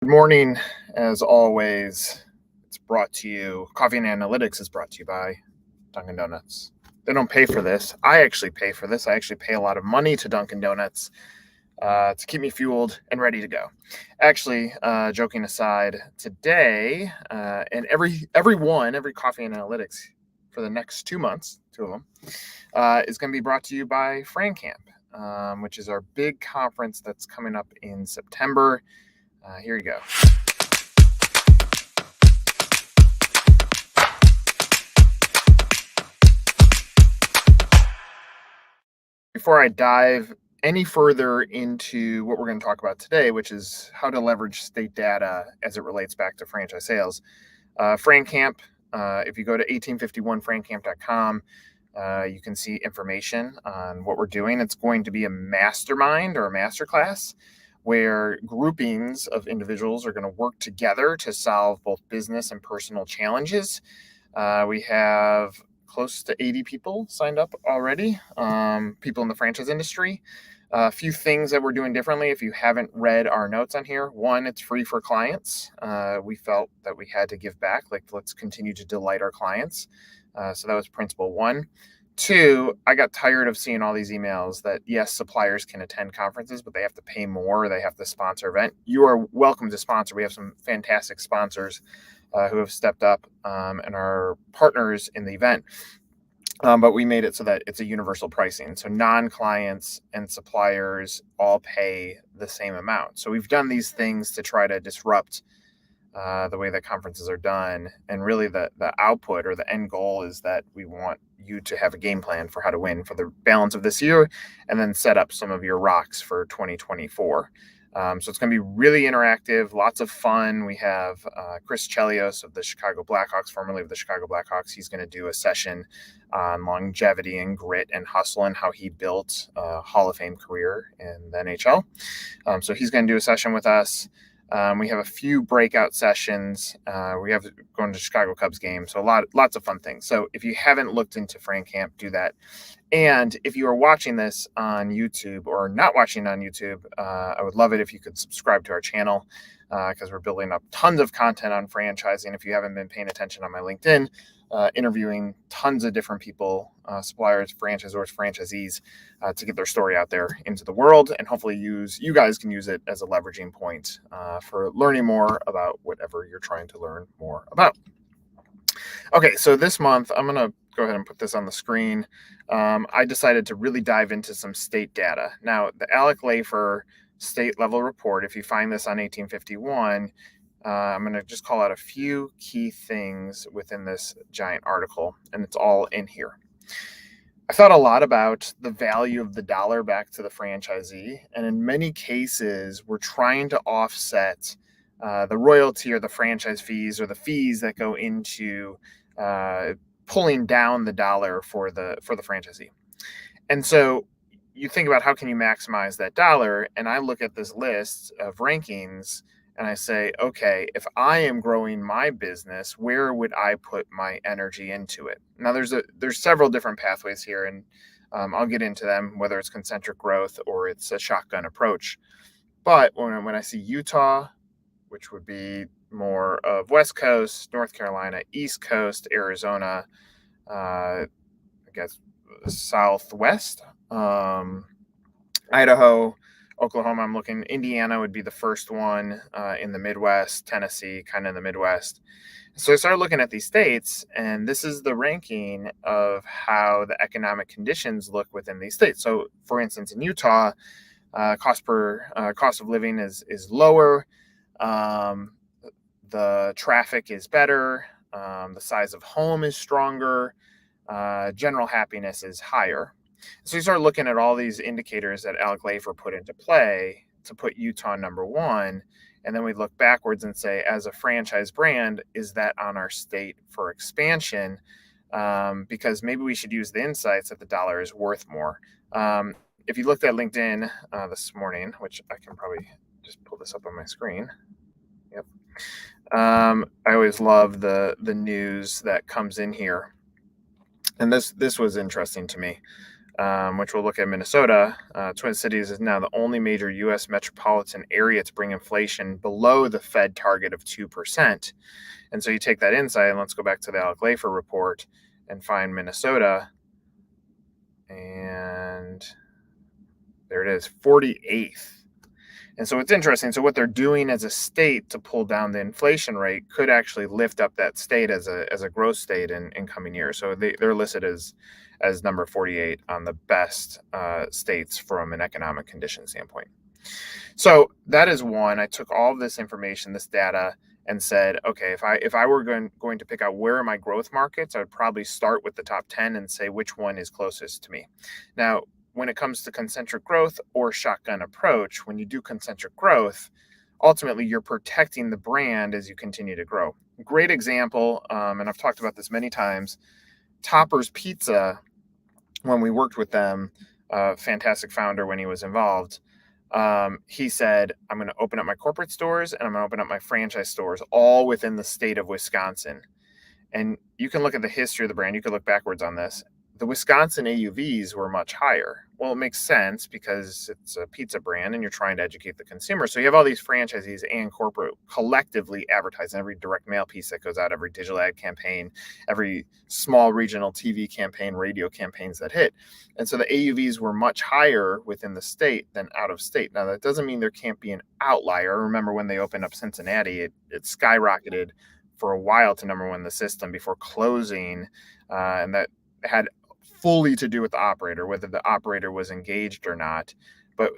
Good morning. As always, it's brought to you. Coffee and Analytics is brought to you by Dunkin' Donuts. They don't pay for this. I actually pay for this. I actually pay a lot of money to Dunkin' Donuts to keep me fueled and ready to go. Actually, joking aside, today and every Coffee and Analytics for the next 2 months, two of them, is going to be brought to you by FranCamp, which is our big conference that's coming up in September. Here you go. Before I dive any further into what we're going to talk about today, which is how to leverage state data as it relates back to franchise sales, FranCamp, if you go to 1851francamp.com, you can see information on what we're doing. It's going to be a mastermind or a masterclass where groupings of individuals are going to work together to solve both business and personal challenges. We have close to 80 people signed up already, people in the franchise industry. A few things that we're doing differently. If you haven't read our notes on here, one, it's free for clients. We felt that we had to give back. Like, let's continue to delight our clients. So that was principle one. Two, I got tired of seeing all these emails that, yes, suppliers can attend conferences, but they have to pay more. They have to sponsor event. You are welcome to sponsor. We have some fantastic sponsors who have stepped up and are partners in the event. But we made it so that it's a universal pricing. So non-clients and suppliers all pay the same amount. So we've done these things to try to disrupt the way that conferences are done. And really the output or the end goal is that we want you to have a game plan for how to win for the balance of this year and then set up some of your rocks for 2024. So it's going to be really interactive, lots of fun. We have Chris Chelios of the Chicago Blackhawks, formerly of the Chicago Blackhawks. He's going to do a session on longevity and grit and hustle and how he built a Hall of Fame career in the NHL. So he's going to do a session with us. We have a few breakout sessions. We have going to Chicago Cubs game. So lots of fun things. So if you haven't looked into FranCamp, do that. And if you are watching this on YouTube or not watching on YouTube, I would love it if you could subscribe to our channel because we're building up tons of content on franchising. If you haven't been paying attention on my LinkedIn, interviewing tons of different people, suppliers, franchisors, franchisees, to get their story out there into the world, and hopefully you guys can use it as a leveraging point for learning more about whatever you're trying to learn more about. Okay, so this month I'm going to go ahead and put this on the screen. I decided to really dive into some state data. Now, the Alec Lafer state level report, if you find this on 1851, I'm going to just call out a few key things within this giant article, and it's all in here. I thought a lot about the value of the dollar back to the franchisee, and in many cases, we're trying to offset the royalty or the franchise fees or the fees that go into pulling down the dollar for the franchisee. And so you think about how can you maximize that dollar, and I look at this list of rankings and I say, okay, if I am growing my business, where would I put my energy into it? Now, there's several different pathways here, and I'll get into them, whether it's concentric growth or it's a shotgun approach. But when I see Utah, which would be more of West Coast, North Carolina, East Coast, Arizona, I guess Southwest, Idaho, Oklahoma, I'm looking. Indiana would be the first one in the Midwest, Tennessee, kind of in the Midwest. So I started looking at these states, and this is the ranking of how the economic conditions look within these states. So, for instance, in Utah, cost of living is lower. The traffic is better. The size of home is stronger. General happiness is higher. So you start looking at all these indicators that Alec Lafer put into play to put Utah number one. And then we look backwards and say, as a franchise brand, is that on our state for expansion? Because maybe we should use the insights that the dollar is worth more. If you looked at LinkedIn this morning, which I can probably just pull this up on my screen. Yep. I always love the news that comes in here. And this was interesting to me. which we'll look at Minnesota. Twin Cities is now the only major U.S. metropolitan area to bring inflation below the Fed target of 2%. And so you take that insight, and let's go back to the Alec Lafer report and find Minnesota. And there it is, 48th. And so it's interesting. So what they're doing as a state to pull down the inflation rate could actually lift up that state as a growth state in coming years. So they're listed as number 48 on the best states from an economic condition standpoint. So that is one. I took all of this information, this data, and said, okay, if I were going to pick out where are my growth markets, I would probably start with the top 10 and say which one is closest to me. Now, when it comes to concentric growth or shotgun approach, when you do concentric growth, ultimately you're protecting the brand as you continue to grow. Great example, and I've talked about this many times, Topper's Pizza, when we worked with them, fantastic founder when he was involved, he said, I'm going to open up my corporate stores and I'm going to open up my franchise stores all within the state of Wisconsin. And you can look at the history of the brand. You can look backwards on this. The Wisconsin AUVs were much higher. Well, it makes sense because it's a pizza brand and you're trying to educate the consumer. So you have all these franchisees and corporate collectively advertising every direct mail piece that goes out, every digital ad campaign, every small regional TV campaign, radio campaigns that hit. And so the AUVs were much higher within the state than out of state. Now, that doesn't mean there can't be an outlier. Remember when they opened up Cincinnati, it skyrocketed for a while to number one in the system before closing. And that had fully to do with the operator, whether the operator was engaged or not. But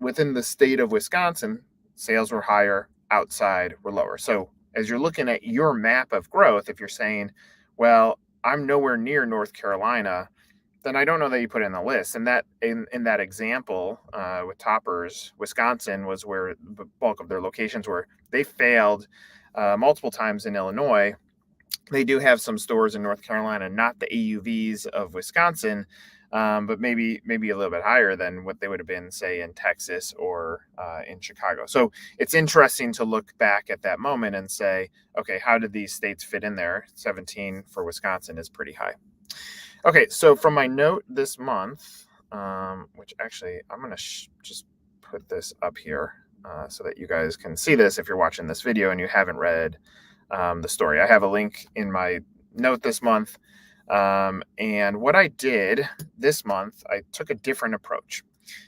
within the state of Wisconsin, sales were higher, outside were lower. So as you're looking at your map of growth, if you're saying, well, I'm nowhere near North Carolina, then I don't know that you put it in the list. And that in that example with Toppers, Wisconsin was where the bulk of their locations were. They failed multiple times in Illinois. They do have some stores in North Carolina, not the AUVs of Wisconsin, but maybe a little bit higher than what they would have been, say, in Texas or in Chicago. So it's interesting to look back at that moment and say, okay, how did these states fit in there? 17 for Wisconsin is pretty high. Okay, so from my note this month, which actually I'm going to just put this up here so that you guys can see this if you're watching this video and you haven't read the story. I have a link in my note this month. And what I did this month, I took a different approach.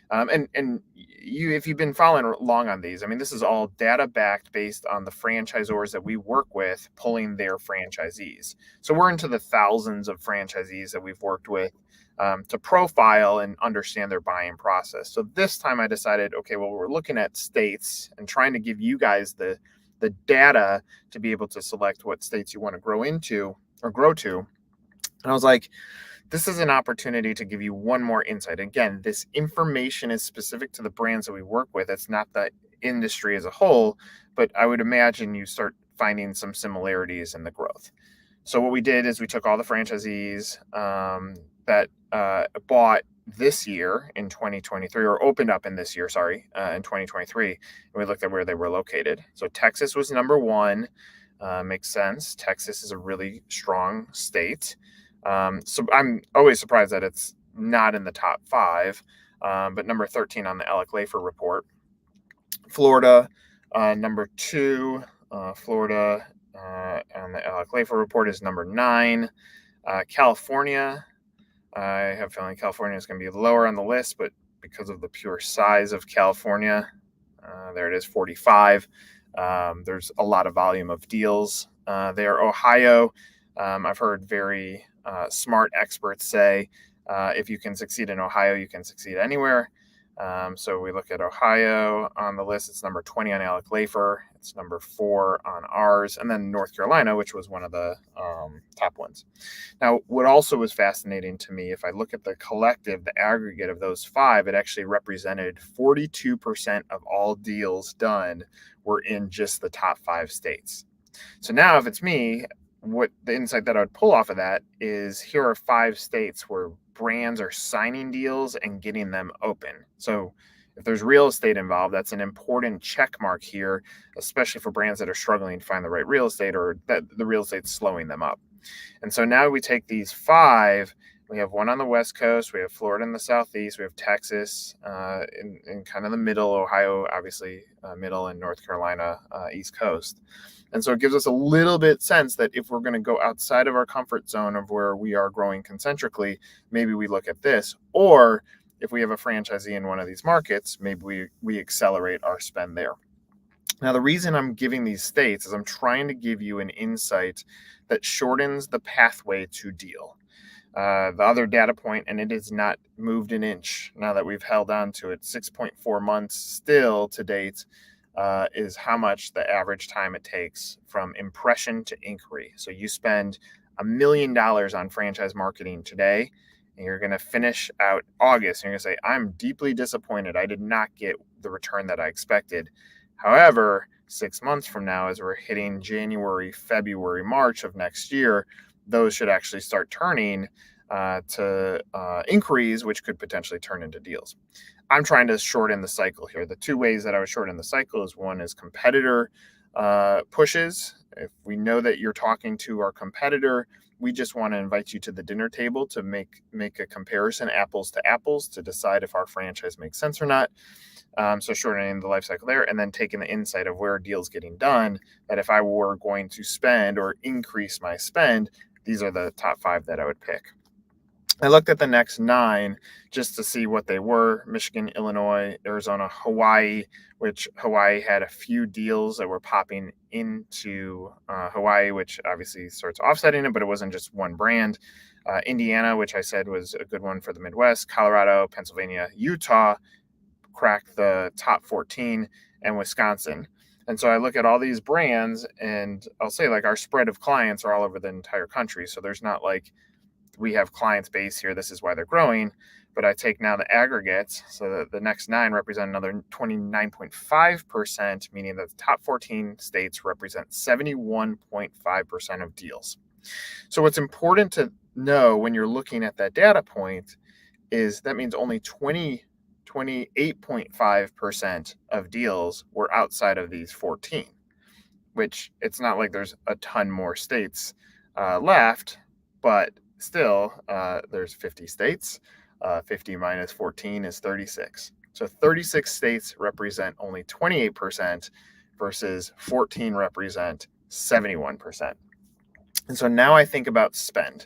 And if you've been following along on these, I mean, this is all data backed based on the franchisors that we work with pulling their franchisees. So we're into the thousands of franchisees that we've worked with to profile and understand their buying process. So this time I decided, okay, well, we're looking at states and trying to give you guys the data to be able to select what states you want to grow into or grow to. And I was like, this is an opportunity to give you one more insight. Again, this information is specific to the brands that we work with. It's not the industry as a whole, but I would imagine you start finding some similarities in the growth. So what we did is we took all the franchisees that bought this year in 2023, or opened up in this year, in 2023, and we looked at where they were located. So Texas was number one. Makes sense. Texas is a really strong state. So I'm always surprised that it's not in the top 5, but number 13 on the Alec Lafer report. Florida, number 2. Florida on the Alec Lafer report is number 9. California, I have a feeling California is going to be lower on the list, but because of the pure size of California, there it is, 45. There's a lot of volume of deals there. Ohio, I've heard very smart experts say if you can succeed in Ohio, you can succeed anywhere. So we look at Ohio on the list. It's number 20 on Alec Lafer. It's number 4 on ours. And then North Carolina, which was one of the top ones. Now, what also was fascinating to me, if I look at the collective, the aggregate of those 5, it actually represented 42% of all deals done were in just the top 5 states. So now if it's me, what the insight that I would pull off of that is here are 5 states where brands are signing deals and getting them open. So if there's real estate involved, that's an important check mark here, especially for brands that are struggling to find the right real estate or that the real estate's slowing them up. And so now we take these 5, We have one on the West Coast. We have Florida in the Southeast. We have Texas in kind of the middle, Ohio, obviously, middle, and North Carolina, East Coast. And so it gives us a little bit sense that if we're going to go outside of our comfort zone of where we are growing concentrically, maybe we look at this. Or if we have a franchisee in one of these markets, maybe we accelerate our spend there. Now, the reason I'm giving these states is I'm trying to give you an insight that shortens the pathway to deal. The other data point, and it has not moved an inch now that we've held on to it, 6.4 months still to date, is how much the average time it takes from impression to inquiry. So you spend $1 million on franchise marketing today, and you're going to finish out August, and you're going to say, I'm deeply disappointed. I did not get the return that I expected. However, 6 months from now, as we're hitting January, February, March of next year, those should actually start turning to inquiries, which could potentially turn into deals. I'm trying to shorten the cycle here. The two ways that I would shorten the cycle is one is competitor pushes. If we know that you're talking to our competitor, we just want to invite you to the dinner table to make a comparison, apples to apples, to decide if our franchise makes sense or not. So shortening the life cycle there, and then taking the insight of where a deal's getting done, that if I were going to spend or increase my spend, these are the top 5 that I would pick. I looked at the next 9 just to see what they were: Michigan, Illinois, Arizona, Hawaii, which Hawaii had a few deals that were popping into Hawaii, which obviously starts offsetting it, but it wasn't just one brand. Indiana, which I said was a good one for the Midwest, Colorado, Pennsylvania, Utah cracked the top 14, and Wisconsin. And so I look at all these brands, and I'll say, like, our spread of clients are all over the entire country. So there's not like we have clients base here, this is why they're growing. But I take now the aggregates, so that the next 9 represent another 29.5%, meaning that the top 14 states represent 71.5% of deals. So what's important to know when you're looking at that data point is that means only 28.5% of deals were outside of these 14, which it's not like there's a ton more states left, but still there's 50 states. 50 minus 14 is 36. So 36 states represent only 28% versus 14 represent 71%. And so now I think about spend.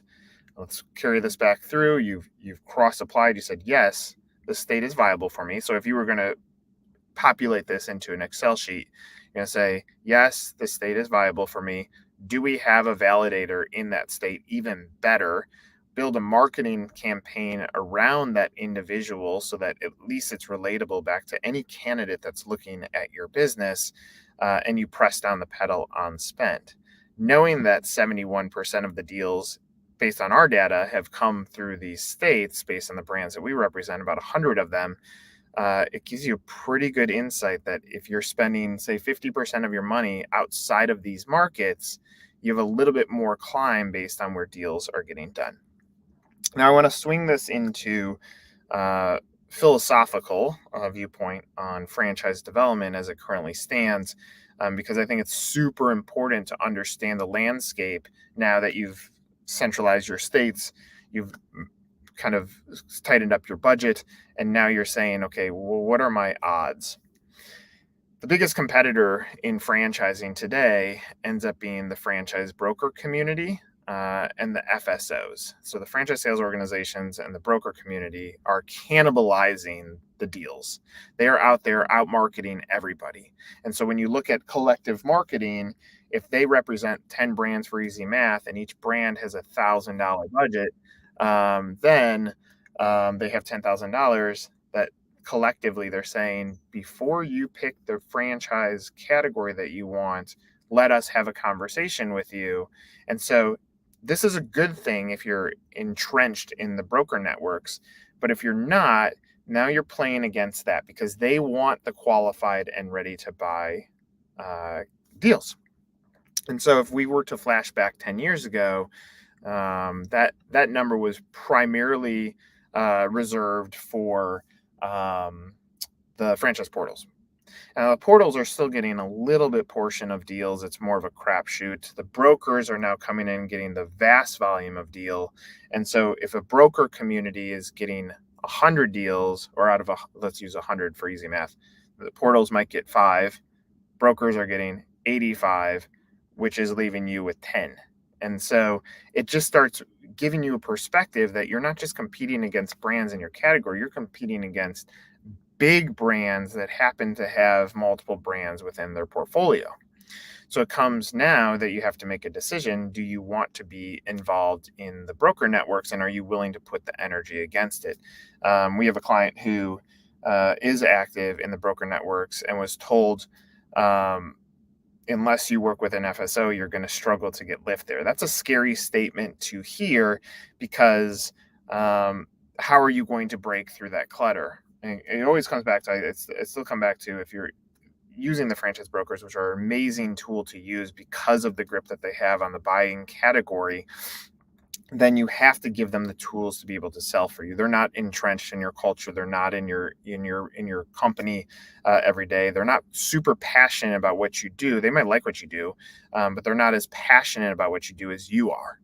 Let's carry this back through. You've cross applied. You said, yes, the state is viable for me. So if you were going to populate this into an Excel sheet, you're going to say, yes, the state is viable for me. Do we have a validator in that state? Even better, build a marketing campaign around that individual so that at least it's relatable back to any candidate that's looking at your business, and you press down the pedal on spend. Knowing that 71% of the deals based on our data have come through these states based on the brands that we represent, about 100 of them, it gives you a pretty good insight that if you're spending, say, 50% of your money outside of these markets, you have a little bit more climb based on where deals are getting done. Now, I want to swing this into philosophical viewpoint on franchise development as it currently stands, because I think it's super important to understand the landscape now that you've centralized your states, you've kind of tightened up your budget, and now you're saying, okay, well, what are my odds? The biggest competitor in franchising today ends up being the franchise broker community and the FSOs. So the franchise sales organizations and the broker community are cannibalizing the deals. They are out there out marketing everybody. And so when you look at collective marketing, if they represent 10 brands for easy math and each brand has $1,000 budget, then they have $10,000 that collectively they're saying, before you pick the franchise category that you want, let us have a conversation with you. And so this is a good thing if you're entrenched in the broker networks, but if you're not, now you're playing against that because they want the qualified and ready to buy deals. And so if we were to flash back 10 years ago, that number was primarily reserved for the franchise portals. The portals are still getting a little bit portion of deals. It's more of a crapshoot. The brokers are now coming in and getting the vast volume of deal. And so if a broker community is getting 100 deals, or out of let's use 100 for easy math, the portals might get 5, brokers are getting 85, which is leaving you with 10. And so it just starts giving you a perspective that you're not just competing against brands in your category, you're competing against big brands that happen to have multiple brands within their portfolio. So it comes now that you have to make a decision. Do you want to be involved in the broker networks, and are you willing to put the energy against it? We have a client who is active in the broker networks and was told, um, unless you work with an FSO, you're going to struggle to get lift there. That's a scary statement to hear because how are you going to break through that clutter? And it always comes back to it's still come back to, if you're using the franchise brokers, which are an amazing tool to use because of the grip that they have on the buying category, then you have to give them the tools to be able to sell for you. They're not entrenched in your culture. They're not in your company every day. They're not super passionate about what you do. They might like what you do, but they're not as passionate about what you do as you are.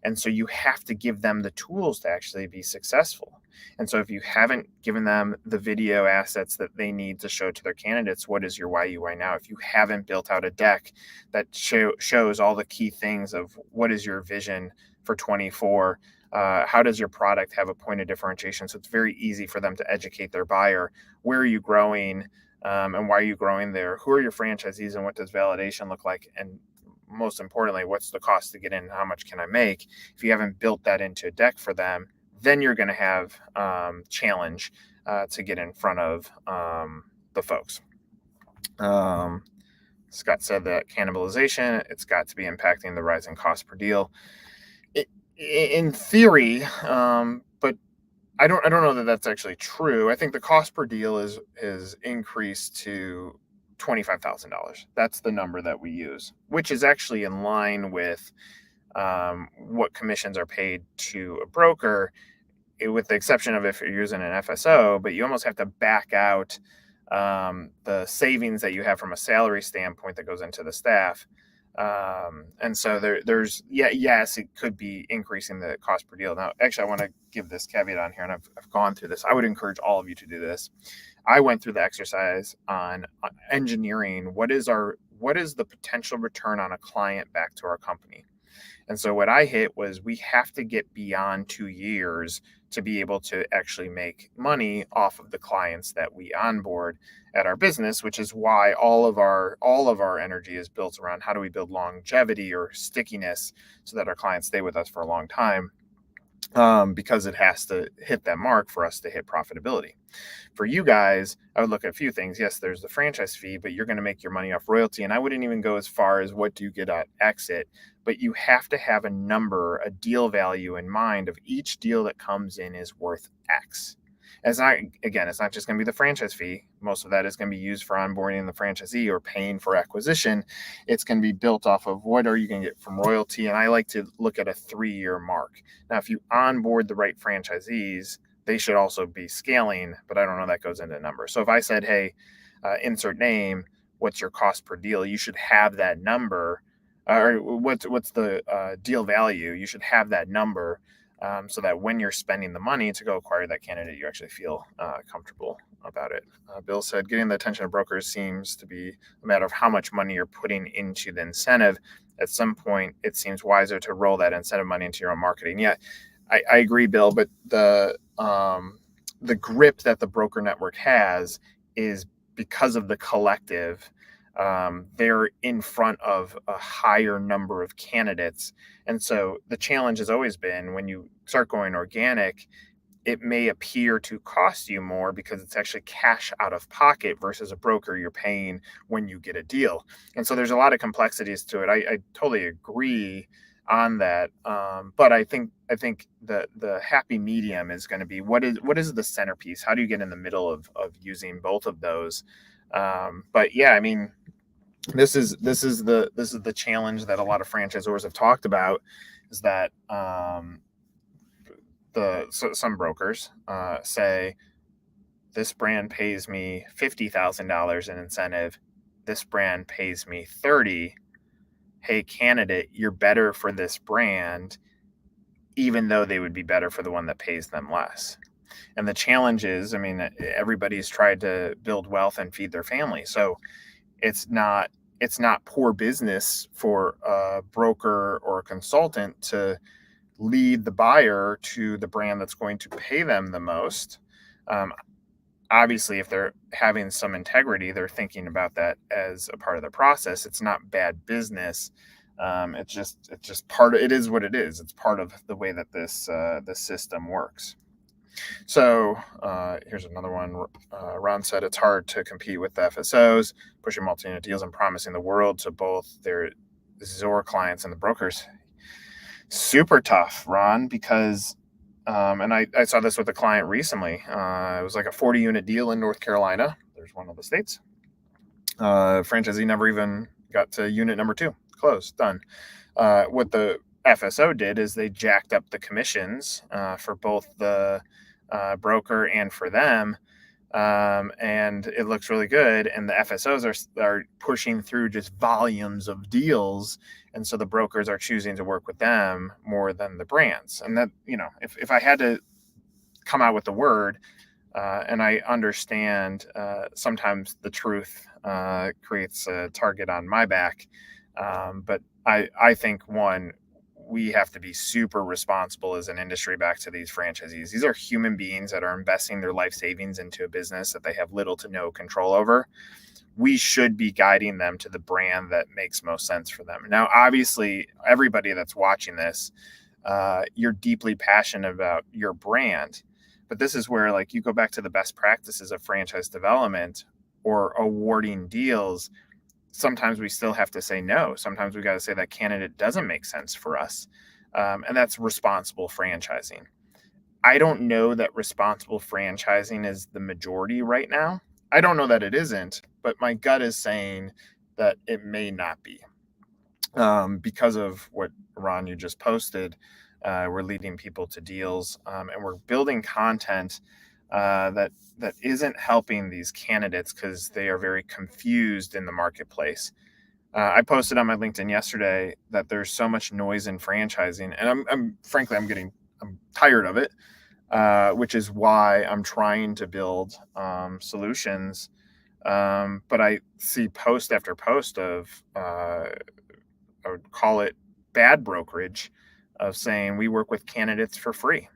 And so you have to give them the tools to actually be successful. And so if you haven't given them the video assets that they need to show to their candidates, what is your why you why now? If you haven't built out a deck that shows all the key things of what is your vision for 24, how does your product have a point of differentiation? So it's very easy for them to educate their buyer. Where are you growing, and why are you growing there? Who are your franchisees, and what does validation look like? And most importantly, what's the cost to get in? How much can I make? If you haven't built that into a deck for them, then you're going to have challenge to get in front of the folks. Scott said that cannibalization, it's got to be impacting the rising cost per deal. In theory, but I don't know that that's actually true. I think the cost per deal is increased to $25,000. That's the number that we use, which is actually in line with what commissions are paid to a broker, with the exception of if you're using an FSO. But you almost have to back out the savings that you have from a salary standpoint that goes into the staff. And so there's yes, it could be increasing the cost per deal. Now, actually, I want to give this caveat on here, and I've gone through this. I would encourage all of you to do this. I went through the exercise on engineering what is the potential return on a client back to our company. And so what I hit was, we have to get beyond 2 years to be able to actually make money off of the clients that we onboard at our business, which is why all of our energy is built around how do we build longevity or stickiness so that our clients stay with us for a long time, because it has to hit that mark for us to hit profitability. For you guys, I would look at a few things. Yes, there's the franchise fee, but you're going to make your money off royalty. And I wouldn't even go as far as what do you get at exit, but you have to have a number, a deal value in mind of each deal that comes in is worth X. It's not just going to be the franchise fee. Most of that is going to be used for onboarding the franchisee or paying for acquisition. It's going to be built off of what are you going to get from royalty. And I like to look at a 3-year mark. Now, if you onboard the right franchisees, they should also be scaling, but I don't know that goes into a number. So if I said, hey, insert name, what's your cost per deal? You should have that number, or what's the deal value? You should have that number, so that when you're spending the money to go acquire that candidate, you actually feel comfortable about it. Bill said, getting the attention of brokers seems to be a matter of how much money you're putting into the incentive. At some point, it seems wiser to roll that incentive money into your own marketing. Yeah, I agree, Bill, but the grip that the broker network has is because of the collective. They're in front of a higher number of candidates. And so the challenge has always been, when you start going organic, it may appear to cost you more because it's actually cash out of pocket versus a broker you're paying when you get a deal. And so there's a lot of complexities to it. I totally agree on that. But I think the happy medium is going to be, what is the centerpiece? How do you get in the middle of using both of those? But yeah, I mean, this is the challenge that a lot of franchisors have talked about, is that some brokers say, this brand pays me $50,000 in incentive. This brand pays me 30. Hey, candidate, you're better for this brand, even though they would be better for the one that pays them less. And the challenge is, I mean, everybody's tried to build wealth and feed their family. So it's not poor business for a broker or a consultant to lead the buyer to the brand that's going to pay them the most. Um, Obviously, if they're having some integrity, they're thinking about that as a part of the process. It's not bad business. It's just part of it. Is what it is. It's part of the way that this system works. So here's another one. Ron said it's hard to compete with the FSOs, pushing multi-unit deals and promising the world to both their Zor clients and the brokers. Super tough, Ron, because and I saw this with a client recently. It was like a 40-unit deal in North Carolina. There's one of the states. Franchisee never even got to unit number 2. Closed. Done. What the FSO did is they jacked up the commissions for both the broker and for them. And it looks really good. And the FSOs are pushing through just volumes of deals. And so the brokers are choosing to work with them more than the brands. And that, if I had to come out with the word, and I understand sometimes the truth creates a target on my back. But I think, one, we have to be super responsible as an industry back to these franchisees. These are human beings that are investing their life savings into a business that they have little to no control over. We should be guiding them to the brand that makes most sense for them. Now, obviously, everybody that's watching this, you're deeply passionate about your brand. But this is where, like, you go back to the best practices of franchise development or awarding deals. Sometimes we still have to say no. Sometimes we got to say that candidate doesn't make sense for us. And that's responsible franchising. I don't know that responsible franchising is the majority right now. I don't know that it isn't, but my gut is saying that it may not be. Because of what, Ron, you just posted. We're leading people to deals, and we're building content that isn't helping these candidates because they are very confused in the marketplace. I posted on my LinkedIn yesterday that there's so much noise in franchising, and I'm frankly I'm tired of it, which is why I'm trying to build solutions. But I see post after post of I would call it bad brokerage, of saying we work with candidates for free,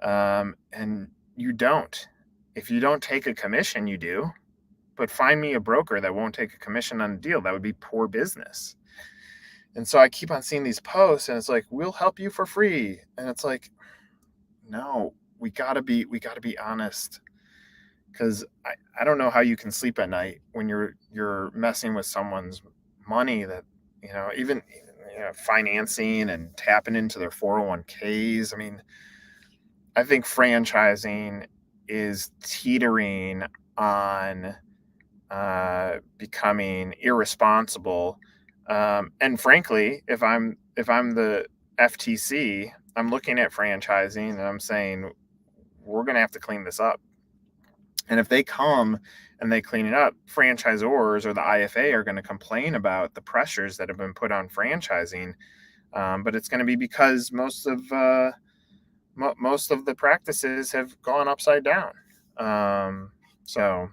and you don't. If you don't take a commission, you do. But find me a broker that won't take a commission on a deal. That would be poor business. And so I keep on seeing these posts, and it's like, we'll help you for free. And it's like, no, we gotta be honest. Because I don't know how you can sleep at night when you're messing with someone's money that, even financing and tapping into their 401ks. I mean, I think franchising is teetering on becoming irresponsible. And frankly, if I'm the FTC, I'm looking at franchising and I'm saying, we're going to have to clean this up. And if they come and they clean it up, franchisors or the IFA are going to complain about the pressures that have been put on franchising. But it's going to be because most of the practices have gone upside down. So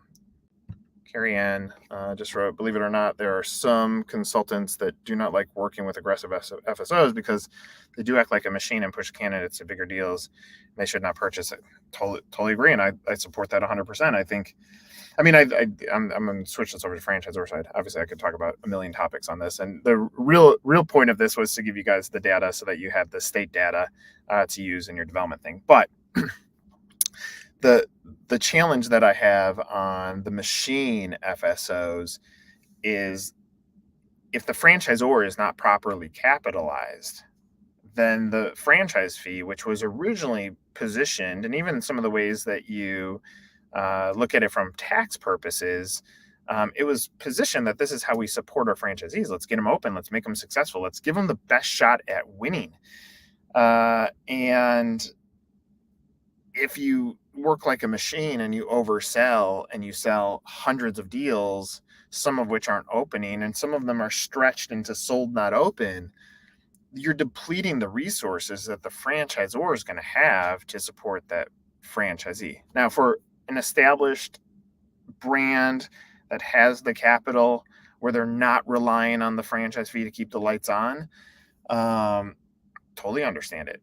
Carrie Ann just wrote, believe it or not, there are some consultants that do not like working with aggressive FSOs because they do act like a machine and push candidates to bigger deals. They should not purchase it. Totally agree. And I support that 100%. I'm going to switch this over to franchisor side. Obviously, I could talk about a million topics on this. And the real point of this was to give you guys the data so that you had the state data to use in your development thing. But the challenge that I have on the machine FSOs is, if the franchisor is not properly capitalized, then the franchise fee, which was originally positioned, and even some of the ways that you look at it from tax purposes, it was positioned that this is how we support our franchisees. Let's get them open. Let's make them successful. Let's give them the best shot at winning. And if you work like a machine and you oversell and you sell hundreds of deals, some of which aren't opening and some of them are stretched into sold not open, you're depleting the resources that the franchisor is going to have to support that franchisee. Now, for an established brand that has the capital where they're not relying on the franchise fee to keep the lights on, um, totally understand it.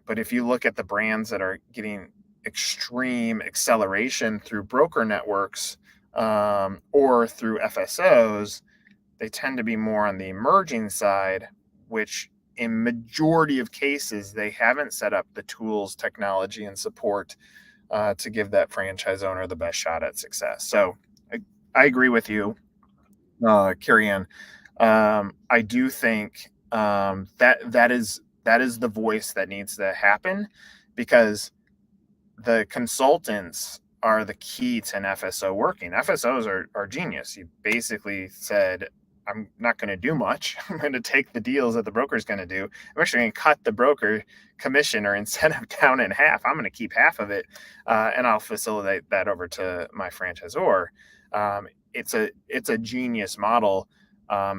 But if you look at the brands that are getting extreme acceleration through broker networks or through FSOs, they tend to be more on the emerging side, which in majority of cases they haven't set up the tools, technology, and support to give that franchise owner the best shot at success. So I agree with you, Carrie Ann. I do think that is the voice that needs to happen, because the consultants are the key to an FSO working. FSOs are genius. You basically said, I'm not going to do much. I'm going to take the deals that the broker is going to do. I'm actually going to cut the broker commission or incentive down in half. I'm going to keep half of it, and I'll facilitate that over to my franchisor. It's a genius model,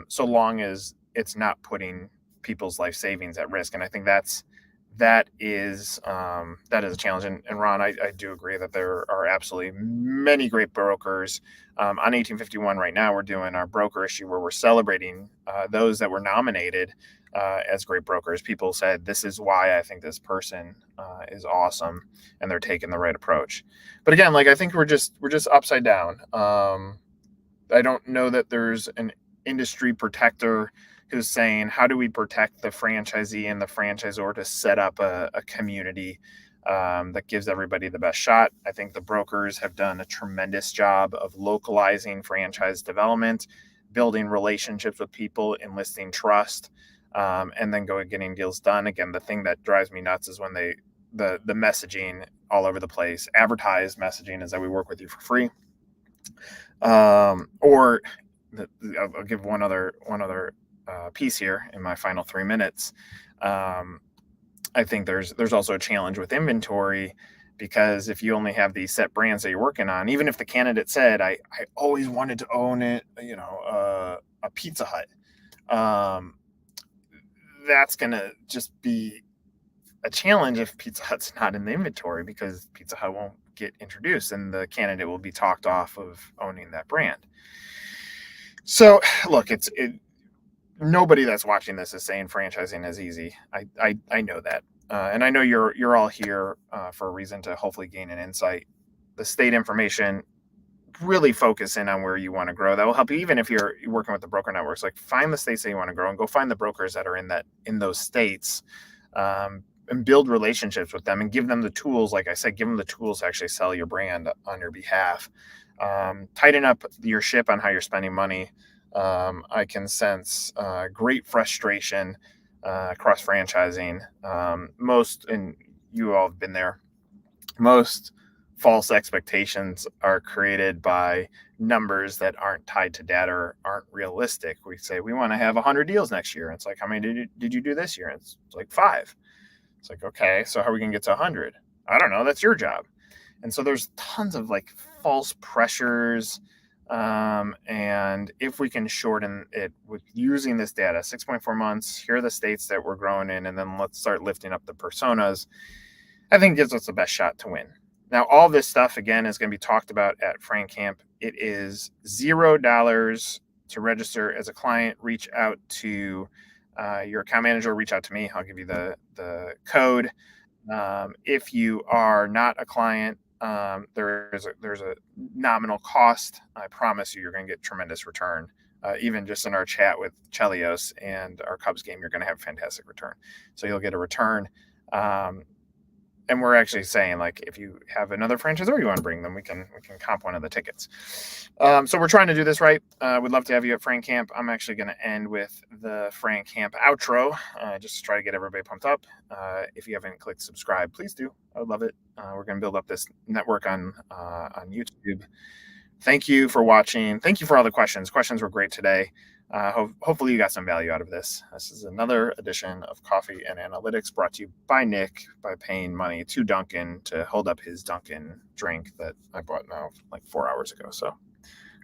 so long as it's not putting people's life savings at risk. And I think that is a challenge. And Ron, I do agree that there are absolutely many great brokers. On 1851 right now, we're doing our broker issue where we're celebrating those that were nominated as great brokers. People said, this is why I think this person is awesome, and they're taking the right approach. But again, like, I think we're just upside down. I don't know that there's an industry protector who's saying, how do we protect the franchisee and the franchisor to set up a community that gives everybody the best shot. I think the brokers have done a tremendous job of localizing franchise development, building relationships with people, enlisting trust, and then getting deals done. Again, the thing that drives me nuts is when the messaging all over the place, advertised messaging is that we work with you for free. Or I'll give one other piece here in my final 3 minutes. I think there's also a challenge with inventory, because if you only have these set brands that you're working on, even if the candidate said, I always wanted to own it, a Pizza Hut, that's going to just be a challenge if Pizza Hut's not in the inventory, because Pizza Hut won't get introduced and the candidate will be talked off of owning that brand. So look, nobody that's watching this is saying franchising is easy. I know that, and I know you're all here for a reason, to hopefully gain an insight. The state information, really focus in on where you want to grow. That will help you, even if you're working with the broker networks. Like, find the states that you want to grow and go find the brokers that are in those states, and build relationships with them and give them the tools. Like I said, give them the tools to actually sell your brand on your behalf. Tighten up your ship on how you're spending money. I can sense great frustration across franchising. And you all have been there, most false expectations are created by numbers that aren't tied to data or aren't realistic. We say we want to have 100 deals next year. It's like, how many did you do this year? It's like 5. It's like, okay, so how are we going to get to 100? I don't know. That's your job. And so there's tons of like false pressures. And if we can shorten it with using this data, 6.4 months, here are the states that we're growing in, and then let's start lifting up the personas, I think gives us the best shot to win. Now, all this stuff, again, is going to be talked about at Frank Camp. It is $0 to register as a client. Reach out to your account manager, reach out to me. I'll give you the code. If you are not a client, there's a nominal cost. I promise you're going to get tremendous return. Even just in our chat with Chelios and our Cubs game, you're going to have a fantastic return. So you'll get a return. And we're actually saying, like, if you have another franchisor you want to bring them, we can comp one of the tickets. So we're trying to do this right. We'd love to have you at Frank Camp. I'm actually going to end with the Frank Camp outro, just to try to get everybody pumped up. If you haven't clicked subscribe, please do. I would love it. We're going to build up this network on YouTube. Thank you for watching. Thank you for all the questions. Questions were great today. Hopefully, you got some value out of this. This is another edition of Coffee and Analytics brought to you by Nick by paying money to Duncan to hold up his Duncan drink that I bought now like 4 hours ago. So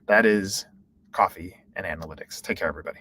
that is Coffee and Analytics. Take care, everybody.